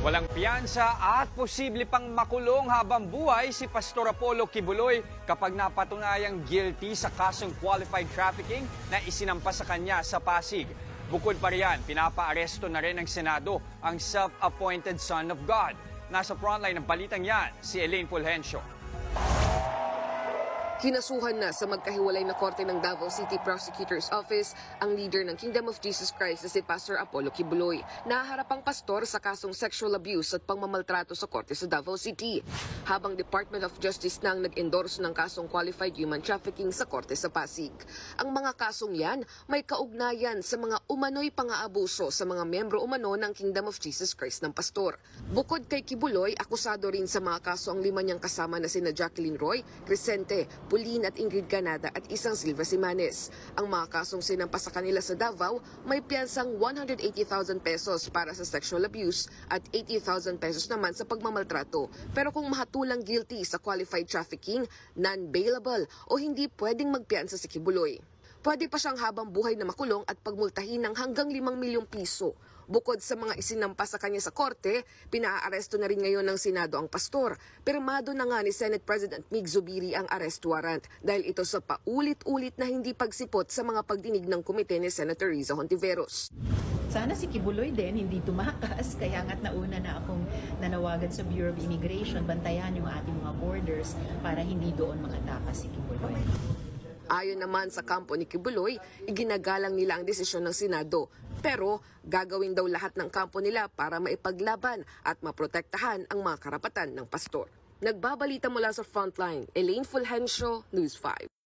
Walang piyansa at posible pang makulong habang buhay si Pastor Apollo Kibuloy kapag napatunayang guilty sa kasong qualified trafficking na isinampas sa kanya sa Pasig. Bukod pa riyan, pinapaaresto na rin ng Senado ang self-appointed Son of God. Nasa frontline ng balitang yan, si Elaine Fulgencio. Kinasuhan na sa magkahiwalay na korte ng Davao City Prosecutor's Office ang leader ng Kingdom of Jesus Christ na si Pastor Apollo Kibuloy. Naharapang pastor sa kasong sexual abuse at pangmamaltrato sa korte sa Davao City. Habang Department of Justice nang nag-endorse ng kasong qualified human trafficking sa korte sa Pasig. Ang mga kasong yan may kaugnayan sa mga umano'y pang-aabuso sa mga miyembro umano ng Kingdom of Jesus Christ ng pastor. Bukod kay Kibuloy, akusado rin sa mga kaso ang 5 niyang kasama na sina Jacqueline Roy, Crescente, Pauline at Ingrid Ganada at isang Silva Simanes. Ang mga kasong sinampas sa kanila sa Davao may piyansang 180,000 pesos para sa sexual abuse at 80,000 pesos naman sa pagmamaltrato. Pero kung mahatulang guilty sa qualified trafficking, non-bailable o hindi pwedeng magpiyansa si Kibuloy. Pwede pa siyang habang buhay na makulong at pagmultahin ng hanggang 5 milyong piso. Bukod sa mga isinampas sa kanya sa korte, pinaaresto na rin ngayon ng Senado ang pastor. Pirmado na nga ni Senate President Mig Zubiri ang arrest warrant dahil ito sa paulit-ulit na hindi pagsipot sa mga pagdinig ng komite ni Senator Riza Hontiveros. Sana si Kibuloy din hindi tumakas, kaya nga't nauna na akong nanawagan sa Bureau of Immigration, bantayan yung ating mga borders para hindi doon makatakas si Kibuloy. Ayon naman sa kampo ni Kibuloy, iginagalang nila ang desisyon ng Senado. Pero gagawin daw lahat ng kampo nila para maipaglaban at maprotektahan ang mga karapatan ng pastor. Nagbabalita mula sa Frontline, Elaine Fulgencio, News 5.